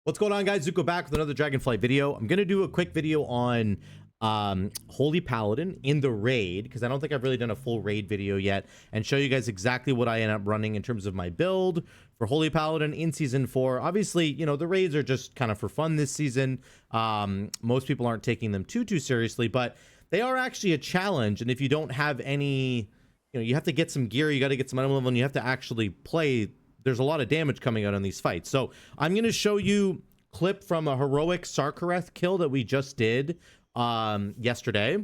What's going on, guys? Zuko back with another Dragonflight video. I'm gonna do a quick video on Holy Paladin in the raid, because I don't think I've really done a full raid video yet, and show you guys exactly what I end up running in terms of my build for Holy Paladin in season 4. Obviously, you know, the raids are just kind of for fun this season. Most people aren't taking them too seriously, but they are actually a challenge. And if you don't have any, you know, you have to get some gear, you got to get some item level, and you have to actually play. There's a lot of damage coming out on these fights. So I'm going to show you clip from a heroic Sarkareth kill that we just did yesterday.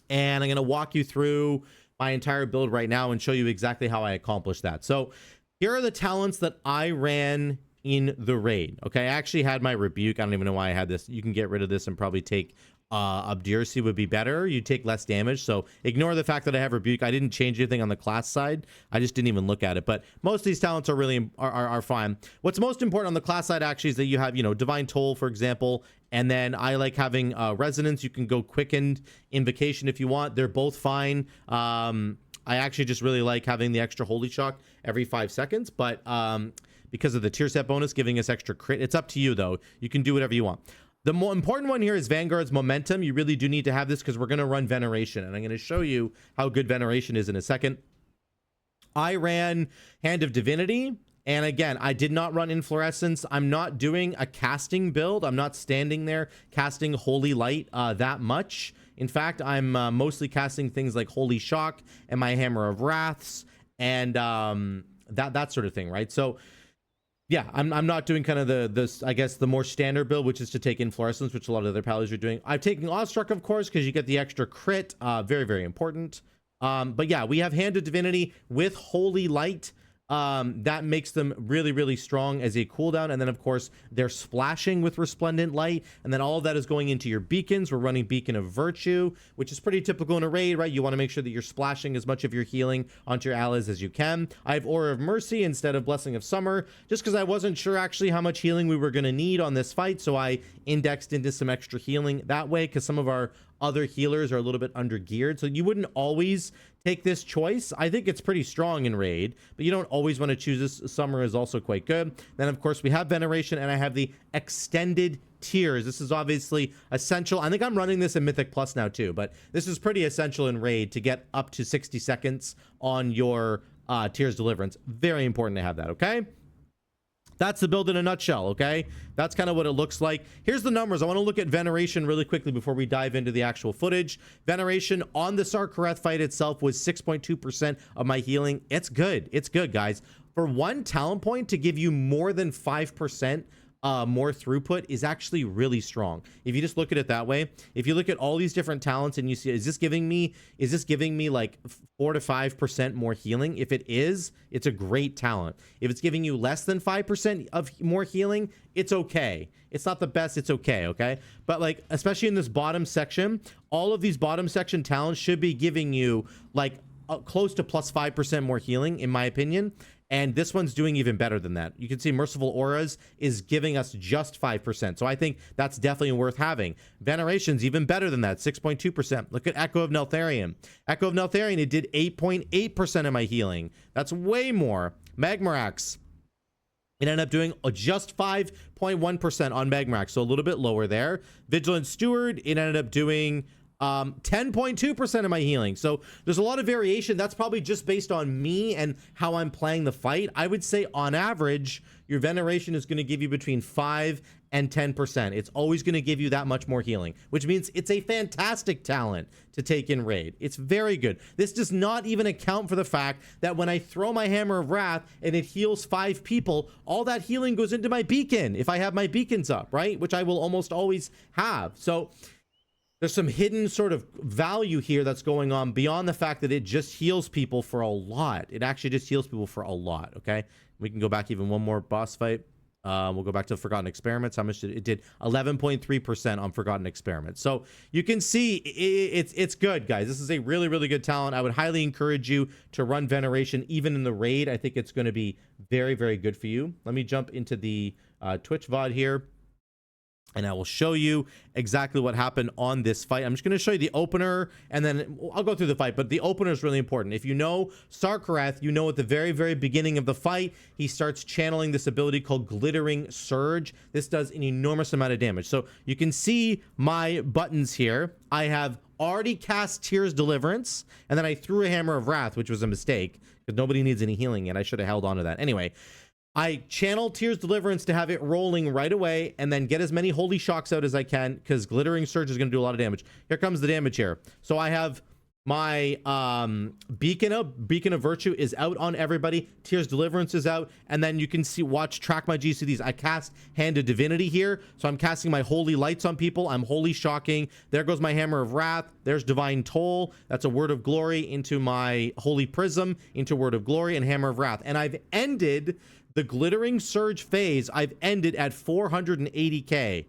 And I'm going to walk you through my entire build right now and show you exactly how I accomplished that. So here are the talents that I ran in the raid. Okay, I actually had my rebuke. I don't even know why I had this. You can get rid of this and probably take Abdirsi would be better. You take less damage, so ignore the fact that I have rebuke. I didn't change anything on the class side. I just didn't even look at it, but most of these talents are really are fine. What's most important on the class side actually is that you have, you know, Divine Toll, for example, and then I like having Resonance. You can go Quickened, Invocation if you want. They're both fine. I actually just really like having the extra Holy Shock every 5 seconds, but because of the tier set bonus giving us extra crit, it's up to you though. You can do whatever you want. The more important one here is Vanguard's Momentum. You really do need to have this because we're going to run Veneration, and I'm going to show you how good Veneration is in a second. I ran Hand of Divinity, and again, I did not run Inflorescence. I'm not doing a casting build. I'm not standing there casting Holy Light that much. In fact, I'm mostly casting things like Holy Shock and my Hammer of Wraths and that sort of thing, right? So yeah, I'm not doing kind of the I guess the more standard build, which is to take Inflorescence, which a lot of other Paladins are doing. I'm taking Awestruck, of course, because you get the extra crit. Very important. But yeah, we have Hand of Divinity with Holy Light. That makes them really strong as a cooldown. And then of course they're splashing with Resplendent Light, and then all of that is going into your beacons. We're running Beacon of Virtue, which is pretty typical in a raid, right? You want to make sure that you're splashing as much of your healing onto your allies as you can. I have Aura of Mercy instead of Blessing of Summer, just because I wasn't sure actually how much healing we were going to need on this fight, so I indexed into some extra healing that way, because some of our other healers are a little bit under geared. So you wouldn't always take this choice. I think it's pretty strong in raid, but you don't always want to choose this. Summer is also quite good. Then of course we have Veneration, and I have the extended tiers. This is obviously essential. I think I'm running this in Mythic Plus now too, but this is pretty essential in raid to get up to 60 seconds on your tiers deliverance. Very important to have that. Okay, that's the build in a nutshell. Okay, that's kind of what it looks like. Here's the numbers. I want to look at Veneration really quickly before we dive into the actual footage. Veneration on the Sarkareth fight itself was 6.2% of my healing. It's good. It's good, guys. For one talent point to give you more than 5% more throughput is actually really strong. If you just look at it that way, if you look at all these different talents and you see, is this giving me like 4 to 5% more healing? If it is, it's a great talent. If it's giving you less than 5% of more healing, it's okay. It's not the best, it's okay. But like, especially in this bottom section, all of these bottom section talents should be giving you like close to plus 5% more healing, in my opinion. And this one's doing even better than that. You can see Merciful Auras is giving us just 5%. So I think that's definitely worth having. Veneration's even better than that, 6.2%. Look at Echo of Neltharion. Echo of Neltharion, it did 8.8% of my healing. That's way more. Magmarax, it ended up doing just 5.1% on Magmarax, so a little bit lower there. Vigilant Steward, it ended up doing 10.2% of my healing. So there's a lot of variation. That's probably just based on me and how I'm playing the fight. I would say on average your Veneration is going to give you between 5 and 10%. It's always going to give you that much more healing, which means it's a fantastic talent to take in raid. It's very good. This does not even account for the fact that when I throw my Hammer of Wrath and it heals 5 people, all that healing goes into my beacon if I have my beacons up, right? Which I will almost always have. So there's some hidden sort of value here that's going on beyond the fact that it just heals people for a lot. It actually just heals people for a lot, okay? We can go back even one more boss fight. We'll go back to Forgotten Experiments. How much did it did? 11.3% on Forgotten Experiments. So you can see it's good, guys. This is a really good talent. I would highly encourage you to run Veneration even in the raid. I think it's going to be very good for you. Let me jump into the Twitch VOD here. and I will show you exactly what happened on this fight. I'm just going to show you the opener, and then I'll go through the fight, but the opener is really important. If you know Sarkarath, you know at the very, very beginning of the fight, he starts channeling this ability called Glittering Surge. This does an enormous amount of damage. So you can see my buttons here. I have already cast Tears Deliverance, and then I threw a Hammer of Wrath, which was a mistake, because nobody needs any healing yet. I should have held on to that. Anyway, I channel Tears Deliverance to have it rolling right away, and then get as many Holy Shocks out as I can, because Glittering Surge is going to do a lot of damage. Here comes the damage here. So I have my Beacon of Virtue is out on everybody. Tears Deliverance is out, and then you can see, track my GCDs. I cast Hand of Divinity here, so I'm casting my Holy Lights on people. I'm Holy Shocking. There goes my Hammer of Wrath. There's Divine Toll. That's a Word of Glory into my Holy Prism, into Word of Glory, and Hammer of Wrath. And I've ended the Glittering Surge phase. I've ended at 480k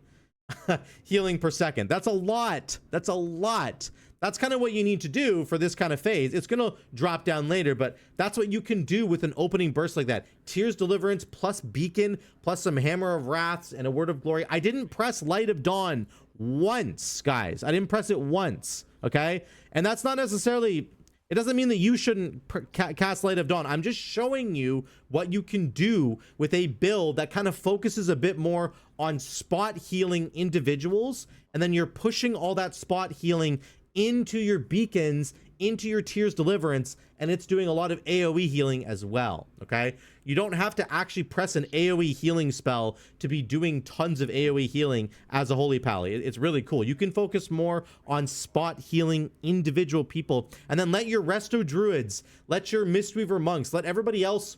healing per second. That's a lot. That's a lot. That's kind of what you need to do for this kind of phase. It's going to drop down later, but that's what you can do with an opening burst like that. Tears Deliverance plus Beacon plus some Hammer of Wraths and a Word of Glory. I didn't press Light of Dawn once, guys. I didn't press it once, okay? And that's not necessarily... It doesn't mean that you shouldn't cast Light of Dawn. I'm just showing you what you can do with a build that kind of focuses a bit more on spot healing individuals, and then you're pushing all that spot healing into your beacons, into your Tears Deliverance, and it's doing a lot of AoE healing as well, okay? You don't have to actually press an AoE healing spell to be doing tons of AoE healing as a Holy Pally. It's really cool. You can focus more on spot healing individual people, and then let your Resto Druids, let your Mistweaver Monks, let everybody else,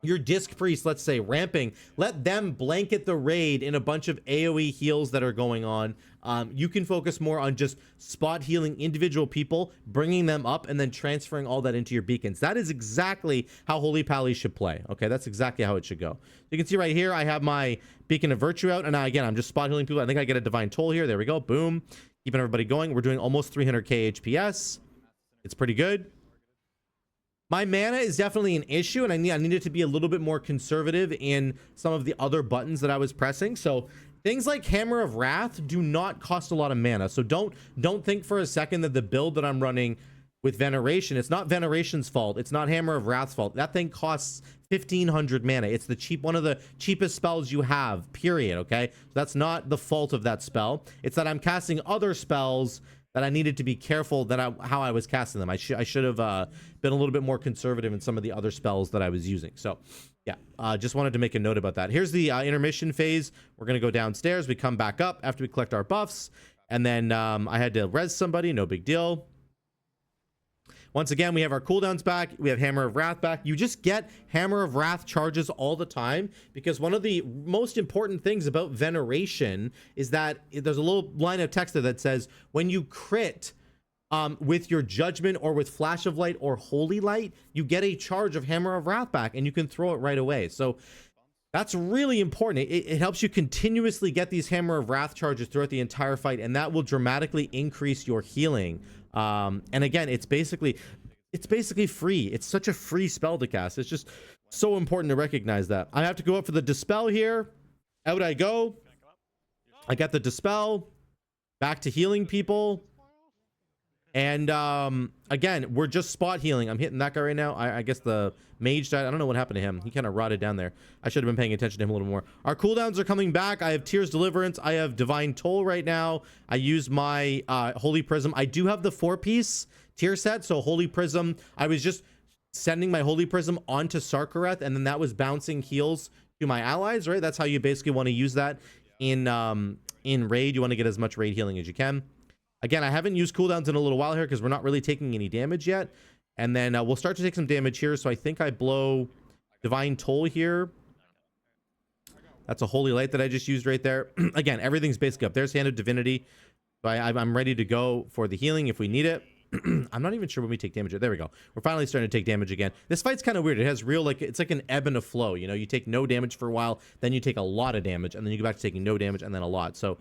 your Disc Priest, let's say, ramping, let them blanket the raid in a bunch of AoE heals that are going on. You can focus more on just spot healing individual people, bringing them up, and then transferring all that into your beacons. That is exactly how Holy Pally should play. Okay, that's exactly how it should go. You can see right here, I have my Beacon of Virtue out, and again, I'm just spot healing people. I think I get a Divine Toll here. There we go. Boom. Keeping everybody going. We're doing almost 300k HPS. It's pretty good. My mana is definitely an issue, and I needed to be a little bit more conservative in some of the other buttons that I was pressing. So things like Hammer of Wrath do not cost a lot of mana. So don't think for a second that the build that I'm running with Veneration, it's not Veneration's fault. It's not Hammer of Wrath's fault. That thing costs 1,500 mana. It's one of the cheapest spells you have, period, okay? So that's not the fault of that spell. It's that I'm casting other spells that I needed to be careful how I was casting them. I should have been a little bit more conservative in some of the other spells that I was using. So yeah, just wanted to make a note about that. Here's the intermission phase. We're going to go downstairs. We come back up after we collect our buffs. And then I had to res somebody. No big deal. Once again, we have our cooldowns back. We have Hammer of Wrath back. You just get Hammer of Wrath charges all the time, because one of the most important things about Veneration is that there's a little line of text there that says when you crit with your Judgment or with Flash of Light or Holy Light, you get a charge of Hammer of Wrath back, and you can throw it right away. So that's really important. It helps you continuously get these Hammer of Wrath charges throughout the entire fight, and that will dramatically increase your healing. And again, it's basically free. It's such a free spell to cast. It's just so important to recognize that. I have to go up for the Dispel here. Out I go. I got the Dispel. Back to healing people. And again, we're just spot healing. I'm hitting that guy right now. I guess the mage died. I don't know what happened to him. He kind of rotted down there. I should have been paying attention to him a little more. Our cooldowns are coming back. I have Tears Deliverance. I have Divine Toll right now. I use my Holy Prism. I do have the 4-piece tier set. So Holy Prism, I was just sending my Holy Prism onto Sarkarath, and then that was bouncing heals to my allies, right? That's how you basically want to use that in raid. You want to get as much raid healing as you can. Again, I haven't used cooldowns in a little while here because we're not really taking any damage yet. And then we'll start to take some damage here. So I think I blow Divine Toll here. That's a Holy Light that I just used right there. Again, everything's basically up. There's Hand of Divinity. So I'm ready to go for the healing if we need it. I'm not even sure when we take damage. There we go. We're finally starting to take damage again. This fight's kind of weird. It has real, it's like an ebb and a flow. You know, you take no damage for a while, then you take a lot of damage, and then you go back to taking no damage and then a lot. So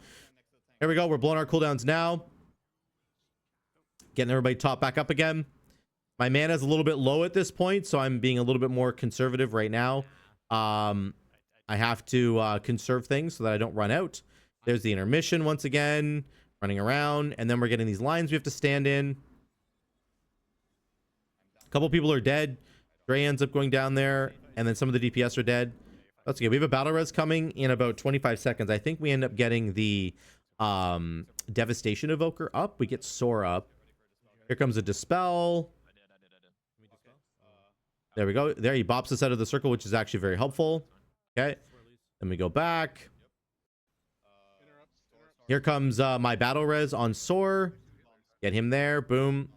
here we go. We're blowing our cooldowns now. Getting everybody top back up again. My mana is a little bit low at this point, so I'm being a little bit more conservative right now. I have to conserve things so that I don't run out. There's the intermission once again, running around, and then we're getting these lines we have to stand in. A couple people are dead. Dre ends up going down there, and then some of the DPS are dead. That's okay. We have a battle res coming in about 25 seconds. I think we end up getting the Devastation Evoker up. We get Soar up. Here comes a Dispel. There we go. There, he bops us out of the circle, which is actually very helpful. Okay. Then we go back. Here comes my battle res on Soar. Get him there. Boom.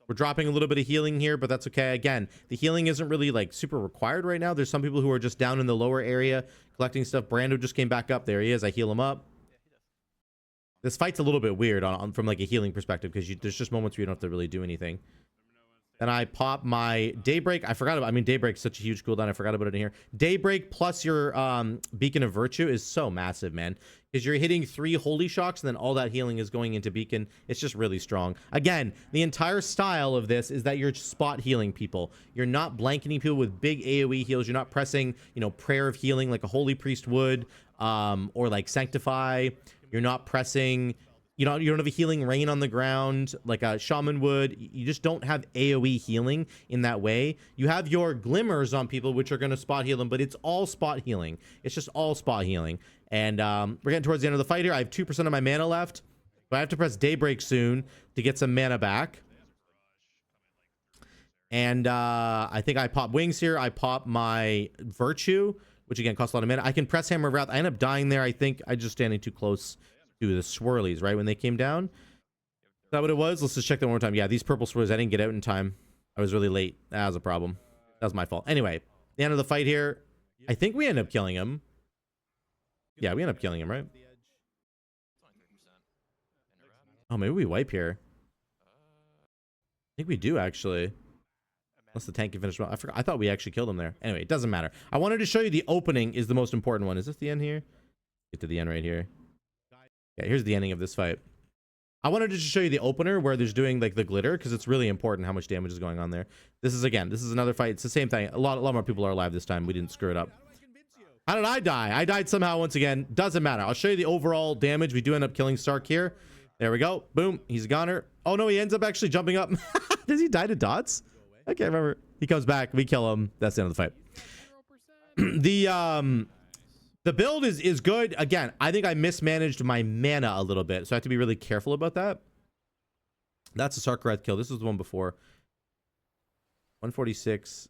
We're dropping a little bit of healing here, but that's okay. Again, the healing isn't really like super required right now. There's some people who are just down in the lower area collecting stuff. Brando just came back up. There he is. I heal him up. This fight's a little bit weird from like a healing perspective, because there's just moments where you don't have to really do anything. Then I pop my Daybreak. I forgot about, I mean, Daybreak's such a huge cooldown. I forgot about it in here. Daybreak plus your Beacon of Virtue is so massive, man. Because you're hitting 3 Holy Shocks, and then all that healing is going into Beacon. It's just really strong. Again, the entire style of this is that you're spot healing people. You're not blanketing people with big AoE heals. You're not pressing, you know, Prayer of Healing like a Holy Priest would, or like Sanctify. You're not pressing... You don't have a healing rain on the ground like a shaman would. You just don't have AoE healing in that way. You have your glimmers on people, which are going to spot heal them, but it's all spot healing. It's just all spot healing. And we're getting towards the end of the fight here. I have 2% of my mana left, but I have to press Daybreak soon to get some mana back. And I think I pop Wings here. I pop my Virtue, which again costs a lot of mana. I can press Hammer of Wrath. I end up dying there. I think I'm just standing too close to the swirlies, right? When they came down. Is that what it was? Let's just check that one more time. Yeah, these purple swirlies, I didn't get out in time. I was really late. That was a problem. That was my fault. Anyway, the end of the fight here. I think we end up killing him. Yeah, we end up killing him, right? Oh, maybe we wipe here. I think we do, actually. Unless the tank can finish well. I forgot. I thought we actually killed him there. Anyway, it doesn't matter. I wanted to show you the opening is the most important one. Is this the end here? Get to the end right here. Yeah, here's the ending of this fight. I wanted to just show you the opener where there's doing like the glitter, because it's really important how much damage is going on there. This is another fight. It's the same thing. A lot more people are alive this time. We didn't screw it up. How did I die? I died somehow once again. Doesn't matter. I'll show you the overall damage. We do end up killing Stark here. There we go. Boom. He's a goner. Oh no, he ends up actually jumping up. Does he die to dots? I can't remember. He comes back. We kill him. That's the end of the fight. The build is good. Again, I think I mismanaged my mana a little bit, so I have to be really careful about that. That's a Sarkareth kill. This was the one before. 146.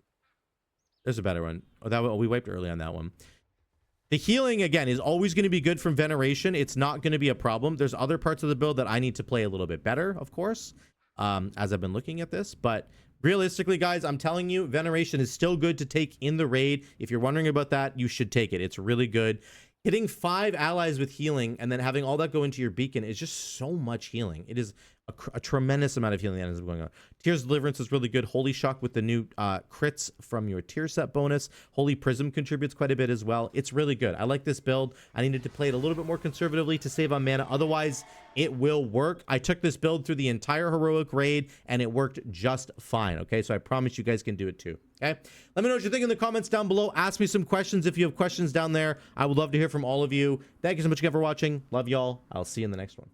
There's a better one. Oh, that one, we wiped early on that one. The healing, again, is always going to be good from Veneration. It's not going to be a problem. There's other parts of the build that I need to play a little bit better, of course, as I've been looking at this. But realistically, guys, I'm telling you, Veneration is still good to take in the raid. If you're wondering about that, you should take it. It's really good. Hitting 5 allies with healing and then having all that go into your beacon is just so much healing. It is a tremendous amount of healing that ends up going on. Tears of Deliverance is really good. Holy Shock with the new crits from your tier set bonus. Holy Prism contributes quite a bit as well. It's really good. I like this build. I needed to play it a little bit more conservatively to save on mana. Otherwise, it will work. I took this build through the entire heroic raid and it worked just fine. Okay, so I promise you guys can do it too. Okay, let me know what you think in the comments down below. Ask me some questions if you have questions down there. I would love to hear from all of you. Thank you so much again for watching. Love y'all. I'll see you in the next one.